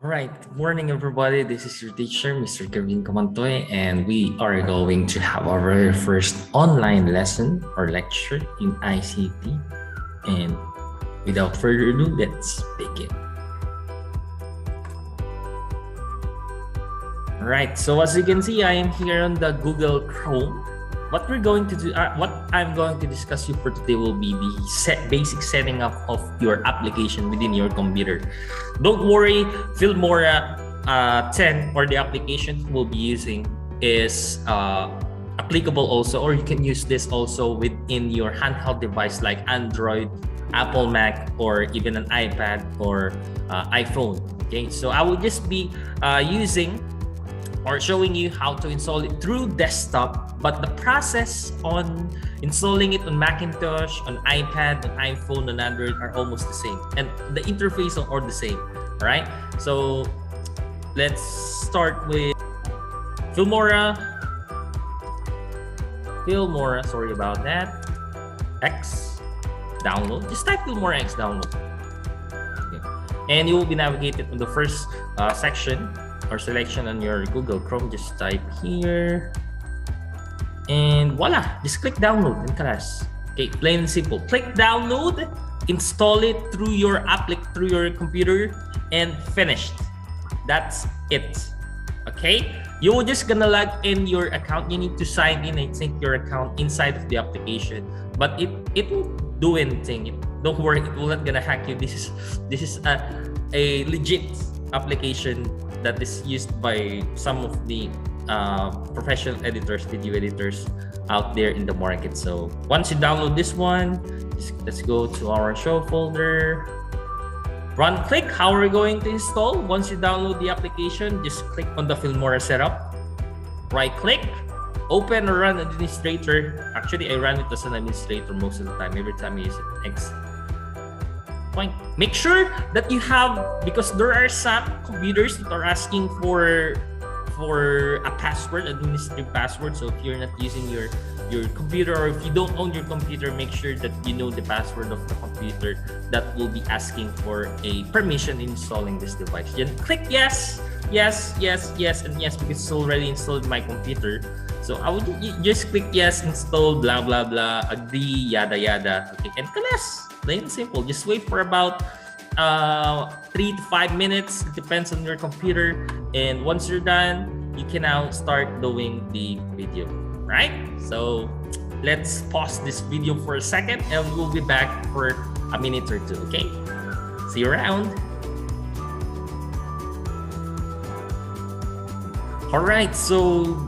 All right, good morning, everybody. This is your teacher, Mr. Kevin Kamantoy, and we are going to have our very first online lesson or lecture in ICT. And without further ado, let's begin. All right, so as you can see, I am here on the Google Chrome. What we're going to do, what I'm going to discuss you for today will be the basic setting up of your application within your computer. Don't worry, Filmora 10 or the application we'll be using is applicable also, or you can use this also within your handheld device like Android, Apple Mac, or even an iPad or iPhone. Okay, so I will just be using or showing you how to install it through desktop, but the process on installing it on Macintosh, on iPad, on iPhone, on Android are almost the same, and the interface are all the same. All right, so let's start with Filmora, sorry about that, X download. Just type Filmora X download, okay. And you will be navigated on the first section or selection on your Google Chrome. Just type here and voila, just click download and class. Okay, plain and simple. Click download, install it through your computer, and finished. That's it. Okay, you're just gonna log in your account. You need to sign in, I think, your account inside of the application, but it won't do anything. Don't worry, it will not gonna hack you. This is a legit application that is used by some of the professional editors, video editors out there in the market. So once you download this one, let's go to our show folder. Run click. How are we going to install? Once you download the application, just click on the Filmora setup. Right click, open or run administrator. Actually, I run it as an administrator most of the time. Every time I use it, X. Point. Make sure that you have, because there are some computers that are asking for a password, administrative password. So if you're not using your computer, or if you don't own your computer, make sure that you know the password of the computer that will be asking for a permission in installing this device. Then click yes, yes, yes, yes, and yes, because it's already installed in my computer. So I would just click yes, install, blah blah blah, agree, yada yada. Okay, and class. Plain and simple. Just wait for about 3 to 5 minutes. It depends on your computer. And once you're done, you can now start doing the video, right? So let's pause this video for a second and we'll be back for a minute or two, okay? See you around. All right, so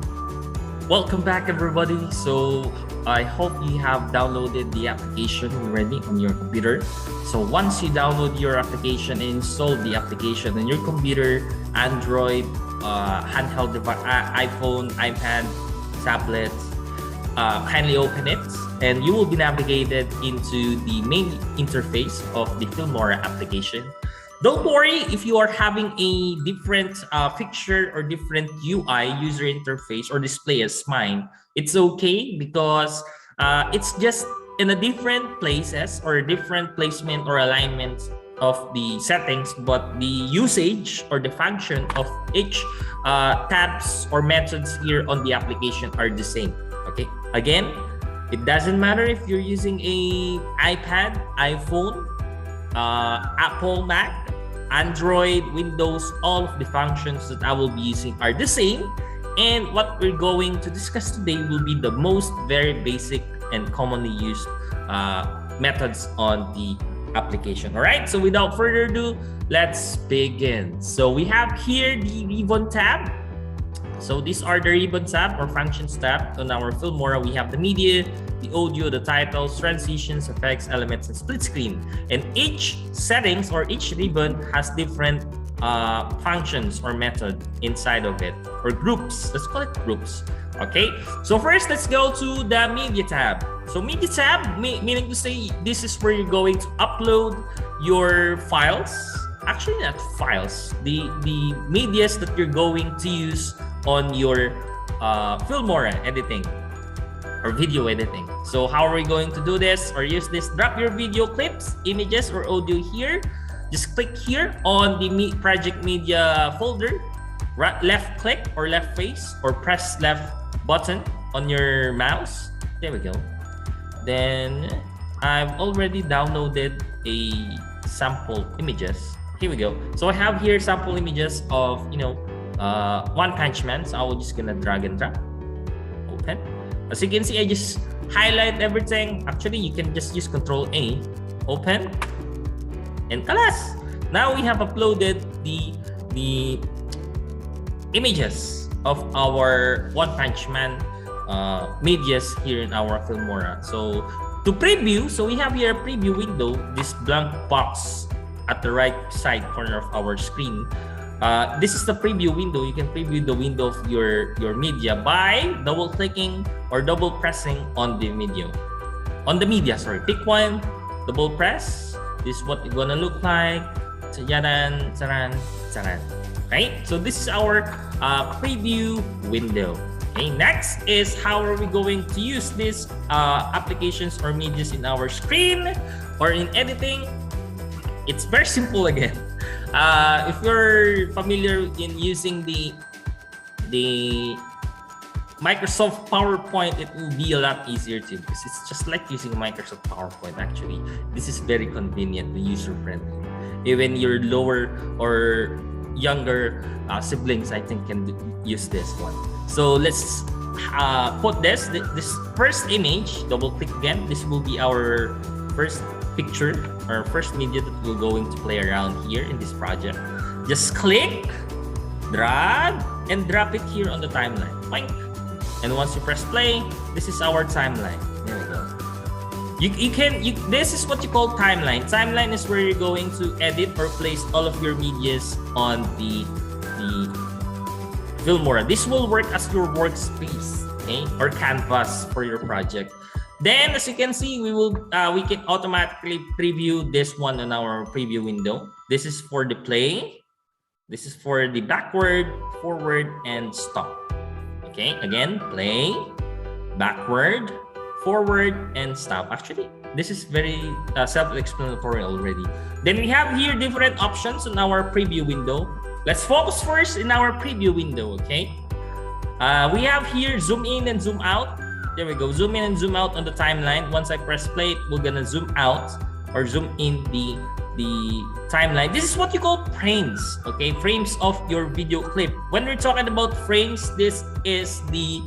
welcome back, everybody. So I hope you have downloaded the application already on your computer. So once you download your application and install the application on your computer, Android, handheld device, iPhone, iPad, tablet, kindly open it and you will be navigated into the main interface of the Filmora application. Don't worry if you are having a different picture or different UI, user interface, or display as mine. It's okay, because it's just in a different places or different placement or alignment of the settings, but the usage or the function of each tabs or methods here on the application are the same. Okay, again, it doesn't matter if you're using a iPad, iPhone, Apple Mac, Android, Windows, all of the functions that I will be using are the same. And what we're going to discuss today will be the most very basic and commonly used methods on the application. All right, so without further ado, let's begin. So we have here the ribbon tab. So these are the ribbon tab or functions tab. On our Filmora, we have the media, the audio, the titles, transitions, effects, elements, and split screen. And each settings or each ribbon has different functions or method inside of it, or groups. Let's call it groups. Okay, so first let's go to the media tab. So media tab, meaning to say this is where you're going to upload your files. Actually, not files, the medias that you're going to use on your Filmora editing or video editing. So how are we going to do this or use this? Drop your video clips, images, or audio here. just click here on the project media folder, left click or left face, or press left button on your mouse. There we go. Then I've already downloaded a sample images. Here we go. So I have here sample images of, you know, One Punch Man. So I'm just gonna drag and drop. Open. As you can see, I just highlight everything. Actually, you can just use Control A. Open. And kalas! Now we have uploaded the images of our One Punch Man medias here in our Filmora. So to preview, so we have here a preview window, this blank box at the right side corner of our screen. This is the preview window. You can preview the window of your media by double clicking or double pressing on the media. Sorry. Pick one, double press. This is what it's gonna look like. Charan, charan, charan. Okay, so this is our preview window. Okay, next is how are we going to use these applications or medias in our screen or in editing. It's very simple again. If you're familiar in using the Microsoft PowerPoint, it will be a lot easier too, because it's just like using Microsoft PowerPoint. Actually, this is very convenient and user-friendly. Even your lower or younger siblings, I think, can use this one. So let's put this first image. Double click again. This will be our first picture or first media that we're going to play around here in this project. Just click, drag, and drop it here on the timeline. Boink. And once you press play, this is our timeline. There we go. This is what you call timeline. Timeline is where you're going to edit or place all of your medias on the Filmora. This will work as your workspace, okay, or canvas for your project. Then, as you can see, we can automatically preview this one on our preview window. This is for the play. This is for the backward, forward, and stop. Okay, again, play, backward, forward, and stop. Actually, this is very self-explanatory already. Then we have here different options in our preview window. Let's focus first in our preview window, okay? We have here zoom in and zoom out. There we go, zoom in and zoom out on the timeline. Once I press play, we're gonna zoom out or zoom in the timeline. This is what you call frames, okay? Frames of your video clip. When we're talking about frames, this is the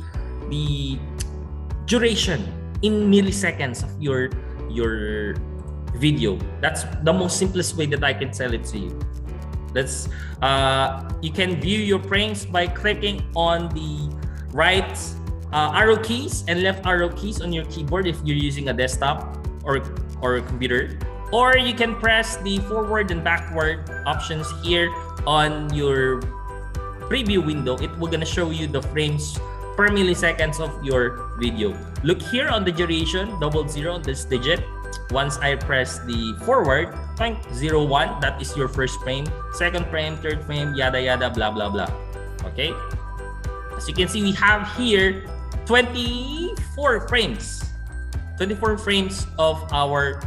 duration in milliseconds of your video. That's the most simplest way that I can tell it to you. That's you can view your frames by clicking on the right arrow keys and left arrow keys on your keyboard if you're using a desktop or a computer. Or you can press the forward and backward options here on your preview window. It will gonna show you the frames per milliseconds of your video. Look here on the duration, 00 on this digit. Once I press the forward, 0.01, that is your first frame, second frame, third frame, yada yada, blah blah blah. Okay. As you can see, we have here 24 frames. 24 frames of our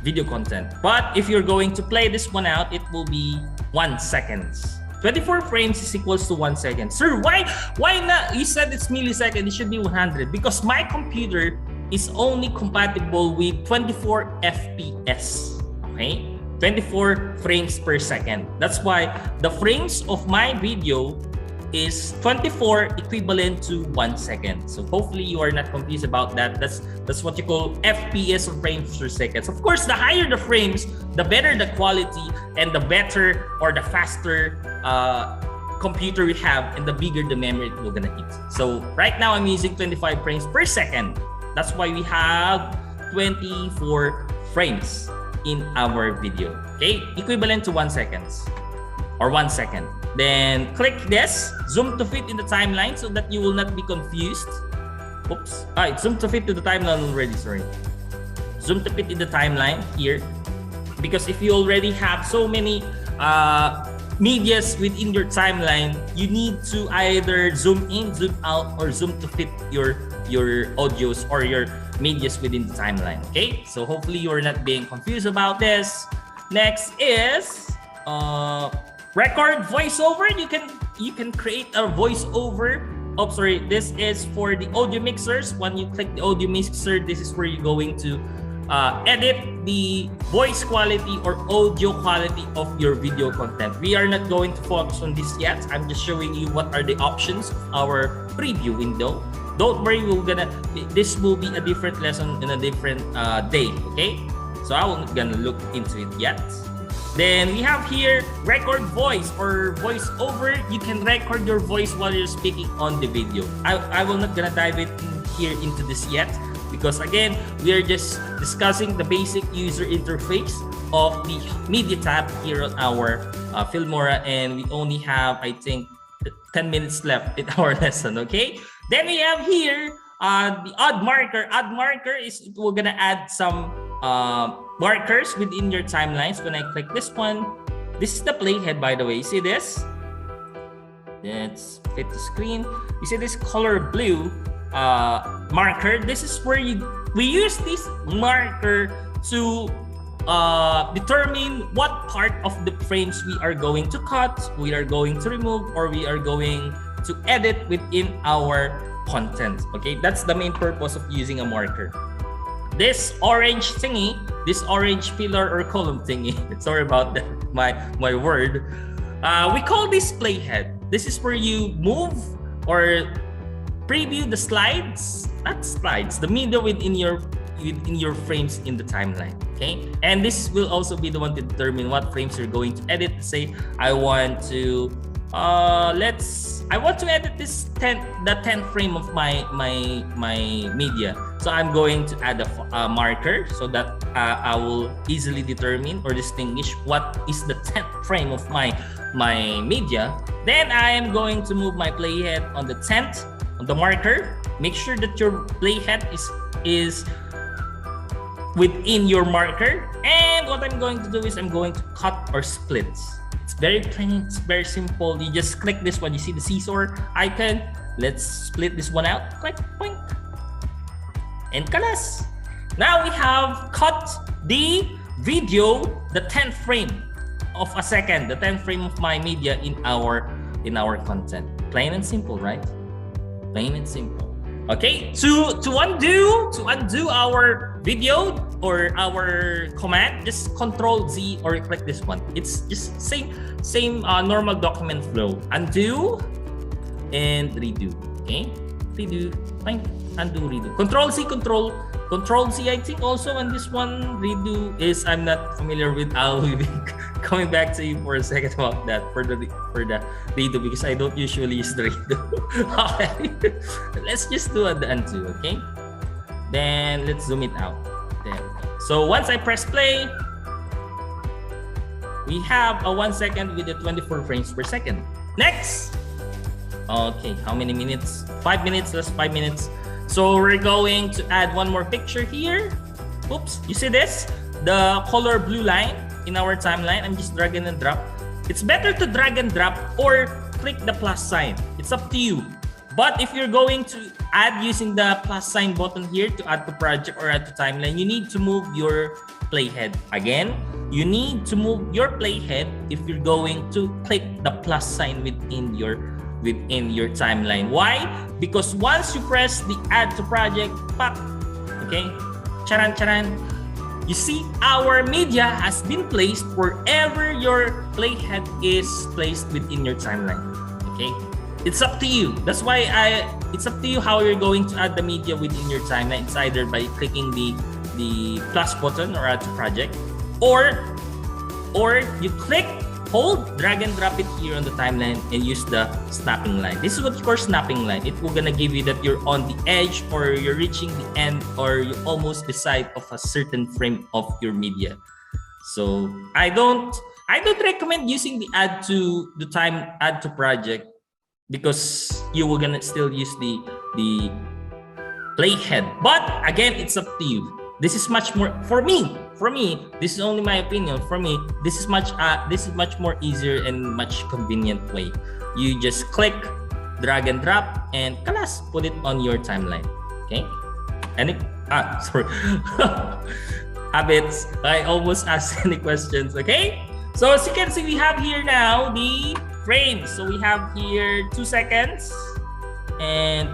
video content. But if you're going to play this one out, it will be 1 second. 24 frames is equals to 1 second. Sir, why not? You said it's millisecond, it should be 100. Because my computer is only compatible with 24 FPS. Okay? 24 frames per second. That's why the frames of my video is 24 equivalent to 1 second. So hopefully you are not confused about that. That's what you call FPS or frames per second. Of course, the higher the frames, the better the quality and the better or the faster computer you have and the bigger the memory it will gonna eat. So right now I'm using 25 frames per second. That's why we have 24 frames in our video. Okay, equivalent to 1 second or 1 second. Then click this, zoom to fit in the timeline so that you will not be confused. Oops. Alright, zoom to fit to the timeline already, sorry. Zoom to fit in the timeline here. Because if you already have so many medias within your timeline, you need to either zoom in, zoom out, or zoom to fit your audios or your medias within the timeline. Okay? So hopefully you are not being confused about this. Next is record voiceover. You can create a voiceover. Oh, sorry. This is for the audio mixers. When you click the audio mixer, this is where you're going to edit the voice quality or audio quality of your video content. We are not going to focus on this yet. I'm just showing you what are the options of our preview window. Don't worry, this will be a different lesson in a different day, okay? So I will not gonna look into it yet. Then we have here record voice or voice over. You can record your voice while you're speaking on the video. I will not gonna dive it here into this yet because again, we are just discussing the basic user interface of the media tab here on our Filmora, and we only have, I think, 10 minutes left in our lesson, okay? Then we have here the odd marker. Odd marker is we're gonna add some markers within your timelines. When I click this one, this is the playhead, by the way. You see this? Let's flip the screen. You see this color blue marker? This is where we use this marker to determine what part of the frames we are going to cut, we are going to remove, or we are going to edit within our content. Okay, that's the main purpose of using a marker. This orange thingy, this orange pillar or column thingy, sorry about that, my word, we call this playhead. This is where you move or preview the slides, not slides, the media within your frames in the timeline. Okay, and this will also be the one to determine what frames you're going to edit. Say I want to edit this the 10th frame of my media. So I'm going to add a marker so that I will easily determine or distinguish what is the 10th frame of my media. Then I am going to move my playhead on the 10th on the marker. Make sure that your playhead is within your marker. And what I'm going to do is I'm going to cut or split. It's very plain, it's very simple. You just click this one. You see the scissor icon. Let's split this one out. Click, point, and kalas. Now we have cut the video, the 10th frame of a second, the 10th frame of my media in our content. Plain and simple, right? Plain and simple. Okay, to undo our video or our command, just Control Z or click this one. It's just same normal document flow. Undo and redo. Okay, redo, fine, undo, redo. Control Z, Control Z. I think also on this one, redo is, I'm not familiar with. I'll be coming back to you for a second about that for the redo because I don't usually use the redo. Okay, let's just do the undo. Okay, then let's zoom it out. There. So once I press play, we have a 1 second with the 24 frames per second. Next. Okay, how many minutes? 5 minutes. That's 5 minutes. So we're going to add one more picture here. Oops, you see this? The color blue line in our timeline. I'm just dragging and drop. It's better to drag and drop or click the plus sign. It's up to you. But if you're going to add using the plus sign button here to add to project or add to timeline, you need to move your playhead. Again, you need to move your playhead if you're going to click the plus sign within your timeline. Why? Because once you press the add to project, pop, okay, charan charan, you see our media has been placed wherever your playhead is placed within your timeline. Okay, it's up to you. That's why it's up to you how you're going to add the media within your timeline. It's either by clicking the plus button or add to project, or you click, hold, drag and drop it here on the timeline and use the snapping line. This is what you call snapping line. It will gonna give you that you're on the edge or you're reaching the end or you're almost the side of a certain frame of your media. So I don't recommend using the add to project because you will gonna still use the playhead. But again, it's up to you. This is much more for me. This is only my opinion. For me, this is much more easier and much convenient way. You just click, drag and drop, and kalas, put it on your timeline. Okay, and sorry. habits. I almost asked any questions. Okay. So as you can see, we have here now the frames. So we have here 2 seconds and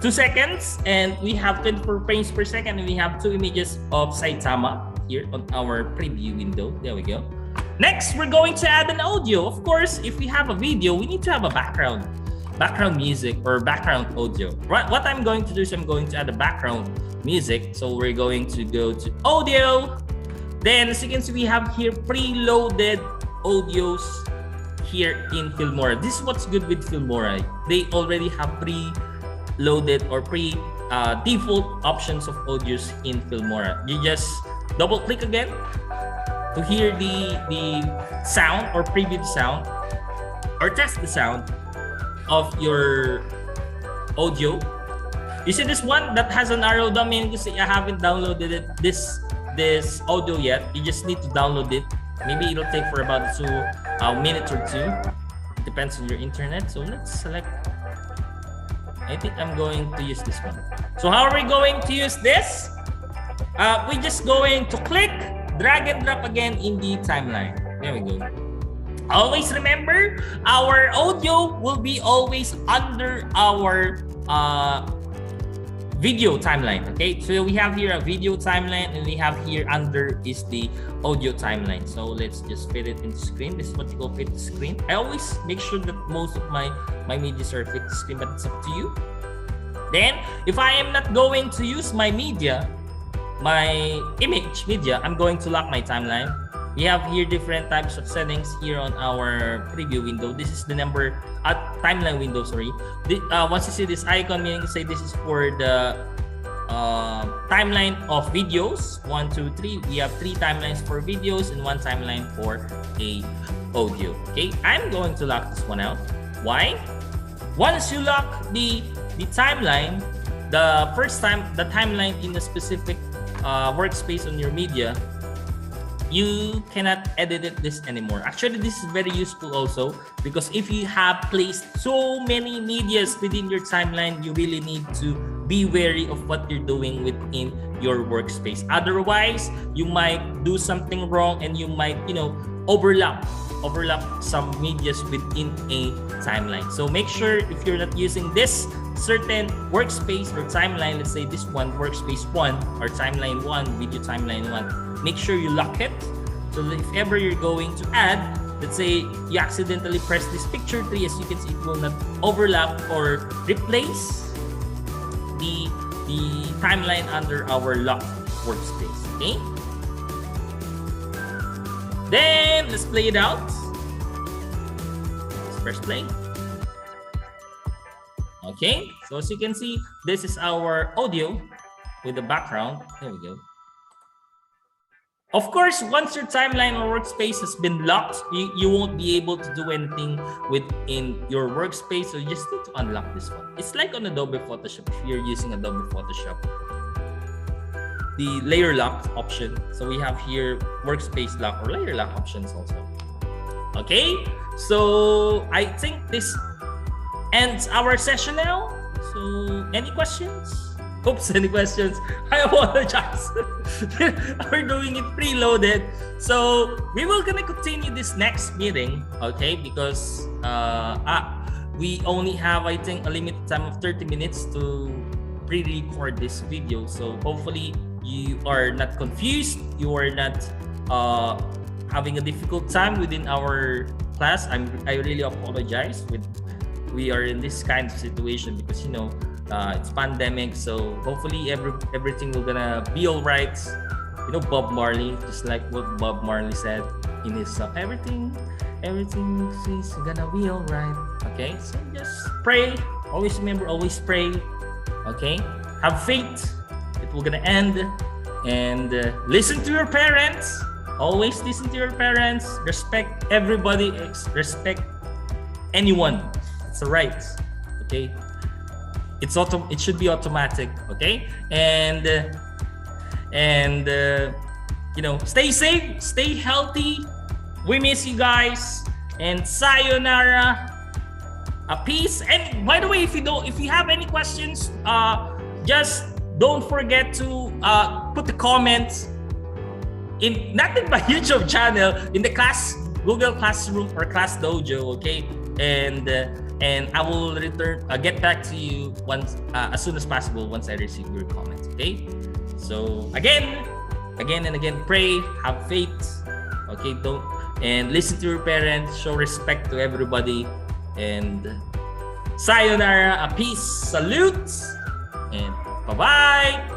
2 seconds, and we have 24 frames per second, and we have 2 images of Saitama here on our preview window. There we go. Next, we're going to add an audio. Of course, if we have a video, we need to have a background music or background audio. What I'm going to do is I'm going to add a background music. So we're going to go to audio. Then as you can see, we have here preloaded audios here in Filmora. This is what's good with Filmora. They already have preloaded or default options of audios in Filmora. You just double click again to hear the sound or preview the sound or test the sound of your audio. You see this one that has an arrow down, meaning to say I haven't downloaded it, this audio yet. You just need to download it. Maybe it'll take for about a minute or 2. Depends on your internet. So let's select. I think I'm going to use this one. So how are we going to use this? We're just going to click, drag and drop again in the timeline. There we go. Always remember, our audio will be always under our video timeline. Okay, so we have here a video timeline, and we have here under is the audio timeline. So let's just fit it into screen. This is what you call fit the screen. I always make sure that most of my medias are fit the screen, but it's up to you. Then if I am not going to use my media, my image media, I'm going to lock my timeline. We have here different types of settings here on our preview window. This is the number timeline window, sorry. Once you see this icon, meaning to say this is for the timeline of videos. 1, 2, 3. We have 3 timelines for videos and 1 timeline for a audio. Okay, I'm going to lock this one out. Why? Once you lock the timeline, the first time the timeline in a specific workspace on your media, you cannot edit this anymore. Actually, this is very useful also, because if you have placed so many medias within your timeline, you really need to be wary of what you're doing within your workspace. Otherwise, you might do something wrong, and you might, overlap some medias within a timeline. So make sure if you're not using this certain workspace or timeline, let's say this one, workspace 1 or timeline 1, video timeline 1, make sure you lock it. So that if ever you're going to add, let's say you accidentally press this picture 3, as you can see, it will not overlap or replace the timeline under our locked workspace. Okay, then let's play it out. Let's press play. Okay, so as you can see, this is our audio with the background. There we go. Of course, once your timeline or workspace has been locked, you won't be able to do anything within your workspace. So you just need to unlock this one. It's like on Adobe Photoshop. If you're using Adobe Photoshop, the layer lock option. So we have here workspace lock or layer lock options also. Okay, so I think this ends our session now. So any questions? Oops, any questions? I apologize. We're doing it preloaded. So we will gonna continue this next meeting, okay? Because we only have, I think, a limited time of 30 minutes to pre-record this video. So hopefully you are not confused. You are not having a difficult time within our class. I really apologize. We are in this kind of situation because it's pandemic, so hopefully everything will gonna be all right. Bob Marley, just like what Bob Marley said in his song, everything is gonna be all right. Okay, so just pray. Always remember, always pray. Okay, have faith. It will gonna end. And listen to your parents. Always listen to your parents. Respect everybody. Respect anyone. It's a right. Okay. It should be automatic, okay? And stay safe, stay healthy. We miss you guys, and sayonara. Peace. And by the way, if you have any questions, just don't forget to put the comments in not in my YouTube channel, in the class Google Classroom or Class Dojo, okay? And I will get back to you once as soon as possible once I receive your comments, okay? So again and again, pray, have faith, okay? And listen to your parents, show respect to everybody, and sayonara, a peace, salute, and bye-bye.